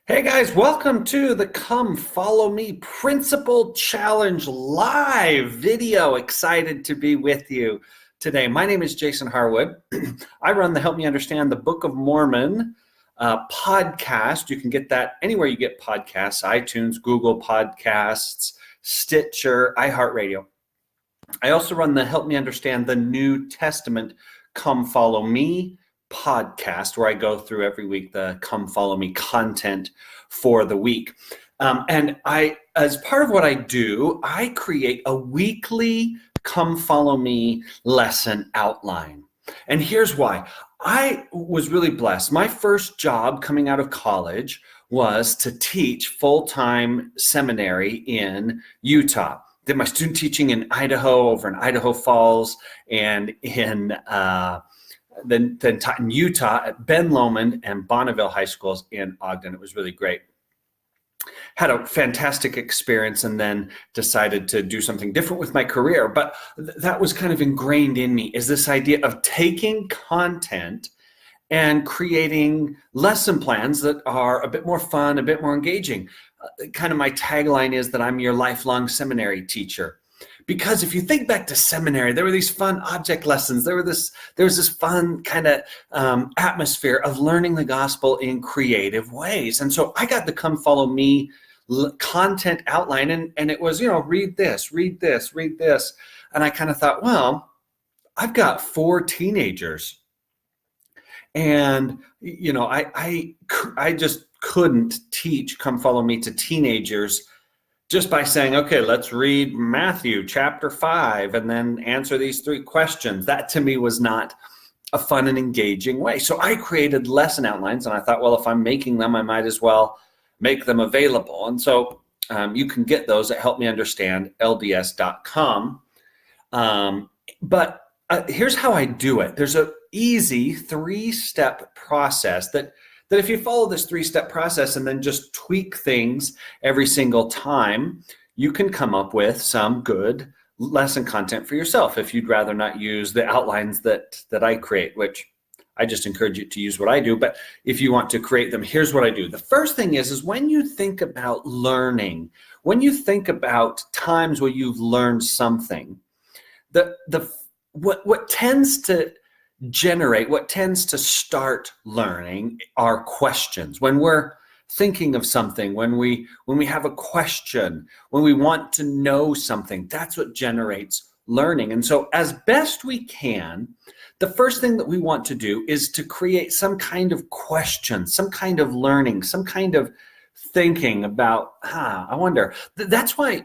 Hey guys, welcome to the Come Follow Me Principle Challenge live video. Excited to be with you today. My name is Jason Harwood. I run the Help Me Understand the Book of Mormon podcast. You can get that anywhere you get podcasts, iTunes, Google Podcasts, Stitcher, iHeartRadio. I also run the Help Me Understand the New Testament Come Follow Me podcast, where I go through every week the Come Follow Me content for the week. And as part of what I do, I create a weekly Come Follow Me lesson outline. And here's why. I was really blessed. My first job coming out of college was to teach full-time seminary in Utah. Did my student teaching in Idaho, over in Idaho Falls, and in then taught in Utah at Ben Lomond and Bonneville High Schools in Ogden. It was really great. Had a fantastic experience and then decided to do something different with my career. But that was kind of ingrained in me, is this idea of taking content and creating lesson plans that are a bit more fun, a bit more engaging. Kind of my tagline is that I'm your lifelong seminary teacher. Because if you think back to seminary, there were these fun object lessons. There was this fun kind of atmosphere of learning the gospel in creative ways. And so I got the Come Follow Me content outline, and it was, read this, read this, read this. And I kind of thought, well, I've got 4 teenagers. And, I just couldn't teach Come Follow Me to teenagers just by saying, okay, let's read Matthew chapter 5 and then answer these 3 questions. That to me was not a fun and engaging way. So I created lesson outlines, and I thought, well, if I'm making them, I might as well make them available. And so you can get those at helpmeunderstandlds.com. But here's how I do it. There's an easy 3-step process that if you follow this 3-step process and then just tweak things every single time, you can come up with some good lesson content for yourself if you'd rather not use the outlines that I create, which I just encourage you to use what I do. But if you want to create them, here's what I do. The first thing is when you think about learning, when you think about times where you've learned something, what tends to start learning are questions. When we're thinking of something, when we have a question, when we want to know something, that's what generates learning. And so as best we can, the first thing that we want to do is to create some kind of question, some kind of learning, some kind of thinking about, I wonder. That's why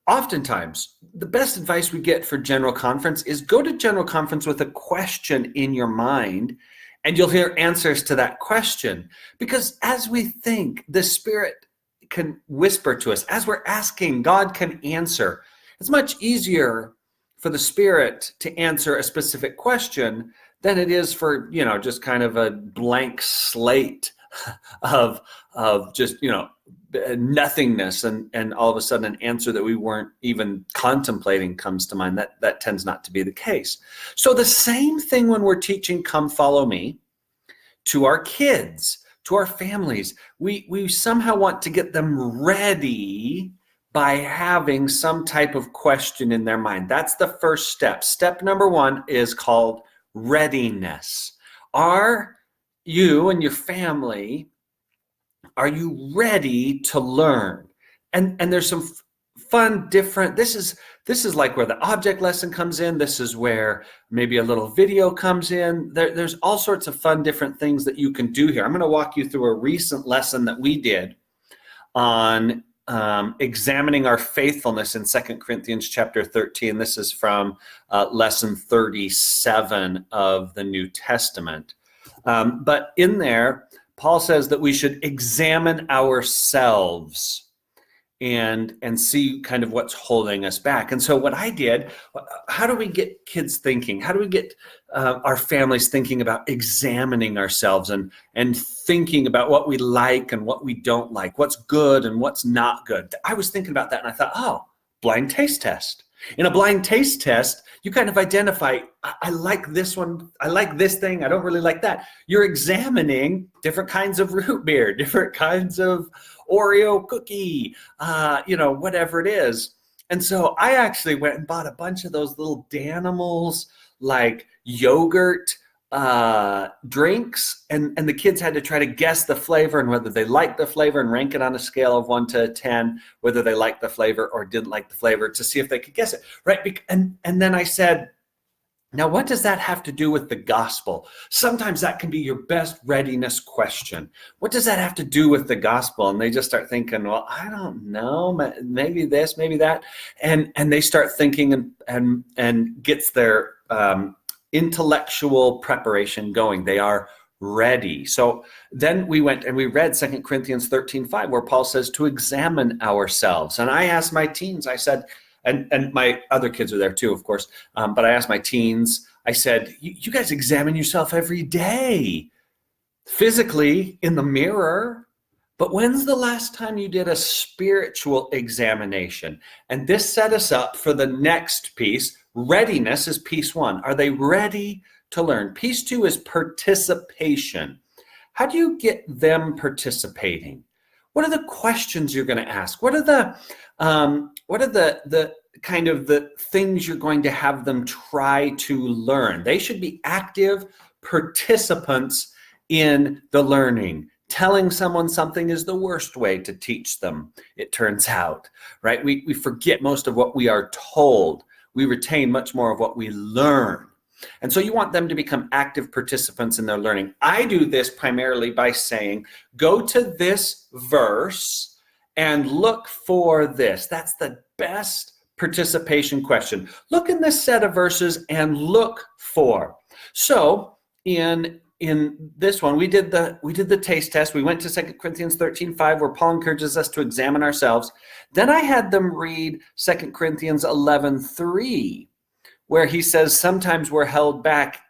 oftentimes the best advice we get for general conference is go to general conference with a question in your mind, and you'll hear answers to that question. Because as we think, the Spirit can whisper to us. As we're asking, God can answer. It's much easier for the Spirit to answer a specific question than it is for, just kind of a blank slate of just, nothingness, and all of a sudden an answer that we weren't even contemplating comes to mind. That tends not to be the case. So the same thing when we're teaching Come Follow Me to our kids, to our families. We somehow want to get them ready by having some type of question in their mind. That's the first step. Step number 1 is called readiness. Are you and your family, are you ready to learn? And there's some fun, different, this is like where the object lesson comes in. This is where maybe a little video comes in. There's all sorts of fun, different things that you can do here. I'm going to walk you through a recent lesson that we did on examining our faithfulness in 2 Corinthians chapter 13. This is from lesson 37 of the New Testament. But in there, Paul says that we should examine ourselves and see kind of what's holding us back. And so what I did, how do we get kids thinking? How do we get our families thinking about examining ourselves and thinking about what we like and what we don't like, what's good and what's not good? I was thinking about that, and I thought, blind taste test. In a blind taste test, you kind of identify, I like this one, I like this thing, I don't really like that. You're examining different kinds of root beer, different kinds of Oreo cookie, whatever it is. And so I actually went and bought a bunch of those little Danimals, like yogurt drinks, and the kids had to try to guess the flavor and whether they liked the flavor and rank it on a scale of 1 to 10, whether they liked the flavor or didn't like the flavor, to see if they could guess it, right? And then I said, now what does that have to do with the gospel? Sometimes that can be your best readiness question. What does that have to do with the gospel? And they just start thinking, well, I don't know, maybe this, maybe that, and they start thinking and gets their intellectual preparation going. They are ready. So then we went and we read 2 Corinthians 13:5, where Paul says to examine ourselves. And I asked my teens, I said, and my other kids are there too, of course, but I asked my teens, I said, you guys examine yourself every day, physically in the mirror, but when's the last time you did a spiritual examination? And this set us up for the next piece. Readiness is piece 1. Are they ready to learn? Piece 2 is participation. How do you get them participating? What are the questions you're going to ask? What are the kind of the things you're going to have them try to learn? They should be active participants in the learning. Telling someone something is the worst way to teach them, it turns out, right? We forget most of what we are told. We retain much more of what we learn. And so you want them to become active participants in their learning. I do this primarily by saying, go to this verse and look for this. That's the best participation question. Look in this set of verses and look for. So in this one, we did the taste test. We went to 2 Corinthians 13:5, where Paul encourages us to examine ourselves. Then I had them read 2 Corinthians 11:3, where he says sometimes we're held back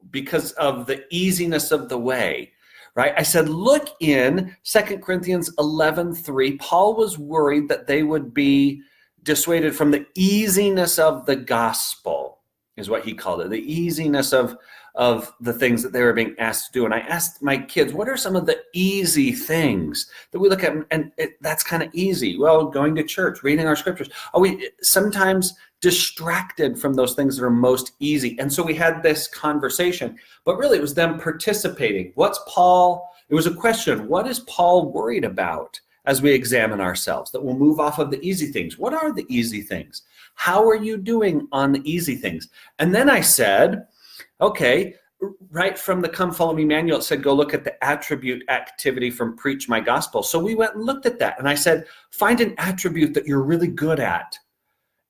because of the easiness of the way, right? I said, look in 2 Corinthians 11:3. Paul was worried that they would be dissuaded from the easiness of the gospel, is what he called it, the easiness of the things that they were being asked to do. And I asked my kids, what are some of the easy things that we look at? And that's kind of easy. Well, going to church, reading our scriptures. Are we sometimes distracted from those things that are most easy? And so we had this conversation, but really it was them participating. It was a question. What is Paul worried about as we examine ourselves, that we'll move off of the easy things? What are the easy things? How are you doing on the easy things? And then I said, okay, right from the Come Follow Me manual, it said, go look at the attribute activity from Preach My Gospel. So we went and looked at that. And I said, find an attribute that you're really good at.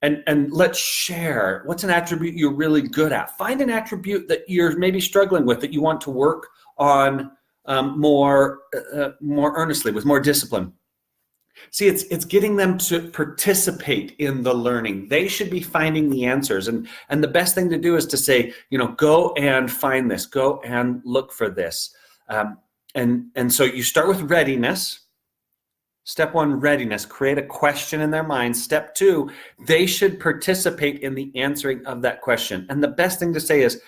And let's share. What's an attribute you're really good at? Find an attribute that you're maybe struggling with, that you want to work on more earnestly, with more discipline. See, it's getting them to participate in the learning. They should be finding the answers. And the best thing to do is to say, go and find this, go and look for this. And so you start with readiness. Step 1, readiness. Create a question in their mind. Step 2, they should participate in the answering of that question. And the best thing to say is,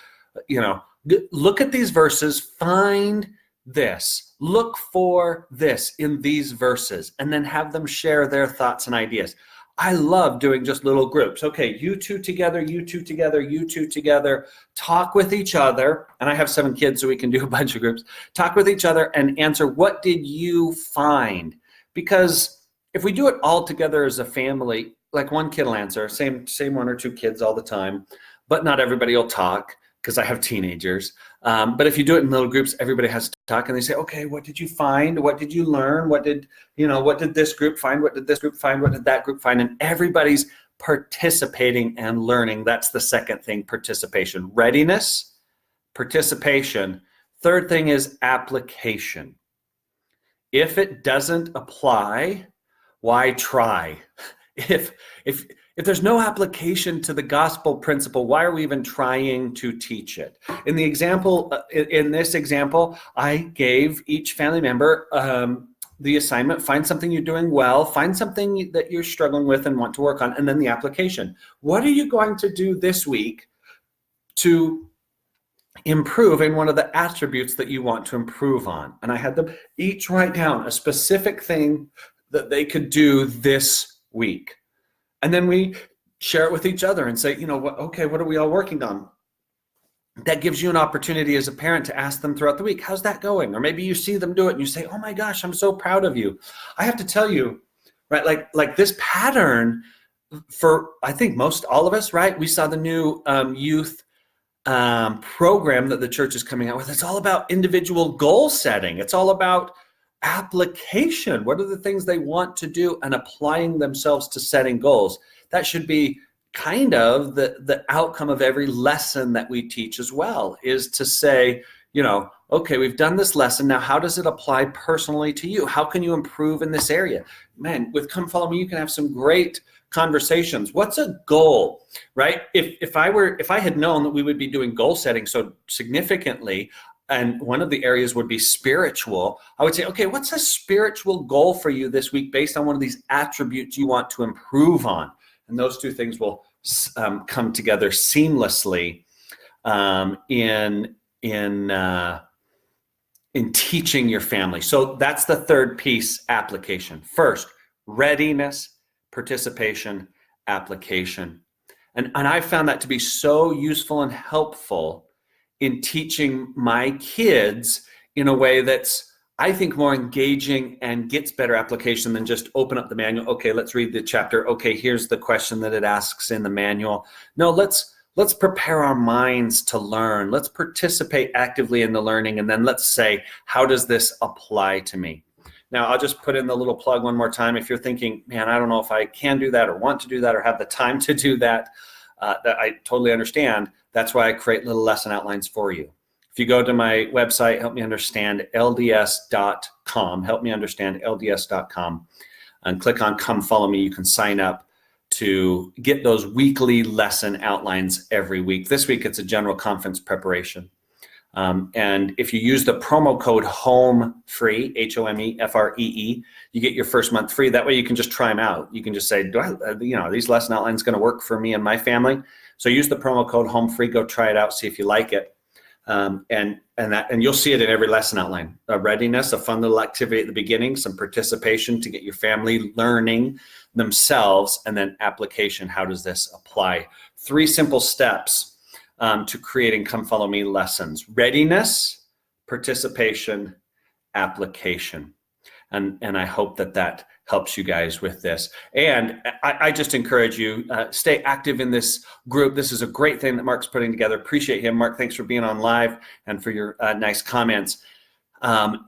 look at these verses, find this, look for this in these verses, and then have them share their thoughts and ideas. I love doing just little groups. Okay, you two together, you two together, you two together, talk with each other. And I have 7 kids, so we can do a bunch of groups. Talk with each other and answer, what did you find? Because if we do it all together as a family, like one kid will answer, same 1 or 2 kids all the time, but not everybody will talk, because I have teenagers. But if you do it in little groups, everybody has to talk, and they say, okay, what did you find? What did you learn? What did this group find? What did this group find? What did that group find? And everybody's participating and learning. That's the second thing, participation. Readiness, participation. Third thing is application. If it doesn't apply, why try? If there's no application to the gospel principle, why are we even trying to teach it? In this example, I gave each family member the assignment, find something you're doing well, find something that you're struggling with and want to work on, and then the application. What are you going to do this week to improve in one of the attributes that you want to improve on? And I had them each write down a specific thing that they could do this week. And then we share it with each other and say, okay, what are we all working on? That gives you an opportunity as a parent to ask them throughout the week, how's that going? Or maybe you see them do it and you say, oh my gosh, I'm so proud of you. I have to tell you, right, like this pattern for, I think most all of us, right? We saw the new youth program that the church is coming out with. It's all about individual goal setting. It's all about application. What are the things they want to do and applying themselves to setting goals? That should be kind of the outcome of every lesson that we teach as well, is to say, okay, we've done this lesson. Now, how does it apply personally to you? How can you improve in this area? Man, with Come Follow Me, you can have some great conversations. What's a goal, right? If I had known that we would be doing goal setting so significantly, and one of the areas would be spiritual, I would say, okay, what's a spiritual goal for you this week based on one of these attributes you want to improve on? And those two things will come together seamlessly in teaching your family. So that's the third piece, application. First, readiness, participation, application. And I found that to be so useful and helpful in teaching my kids in a way that's, I think, more engaging and gets better application than just open up the manual. Okay, let's read the chapter. Okay, here's the question that it asks in the manual. No, let's prepare our minds to learn. Let's participate actively in the learning. And then let's say, how does this apply to me? Now, I'll just put in the little plug one more time. If you're thinking, man, I don't know if I can do that or want to do that or have the time to do that, that I totally understand. That's why I create little lesson outlines for you. If you go to my website, helpmeunderstandlds.com, and click on Come Follow Me, you can sign up to get those weekly lesson outlines every week. This week, it's a general conference preparation. And if you use the promo code HOMEFREE, HOMEFREE, you get your first month free. That way you can just try them out. You can just say, are these lesson outlines going to work for me and my family? So use the promo code HOMEFREE, go try it out, see if you like it. And you'll see it in every lesson outline. A readiness, a fun little activity at the beginning, some participation to get your family learning themselves, and then application. How does this apply? 3 simple steps to creating Come Follow Me lessons: readiness, participation, application. And I hope that helps you guys with this. And I just encourage you, stay active in this group. This is a great thing that Mark's putting together. Appreciate him. Mark, thanks for being on live and for your nice comments. Gosh,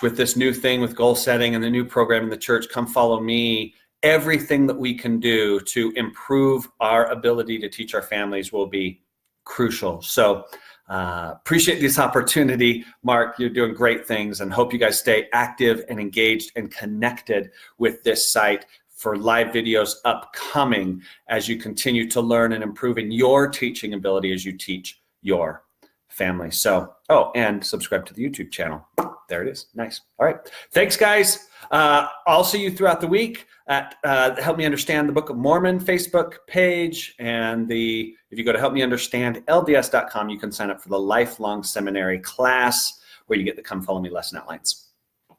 with this new thing with goal setting and the new program in the church, Come Follow Me, everything that we can do to improve our ability to teach our families will be crucial. So appreciate this opportunity. Mark, you're doing great things, and hope you guys stay active and engaged and connected with this site for live videos upcoming as you continue to learn and improve in your teaching ability as you teach your family. So, and subscribe to the YouTube channel. There it is. Nice. All right. Thanks, guys. I'll see you throughout the week at Help Me Understand the Book of Mormon Facebook page. And if you go to helpmeunderstandlds.com, you can sign up for the lifelong seminary class where you get the Come Follow Me lesson outlines.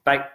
Bye.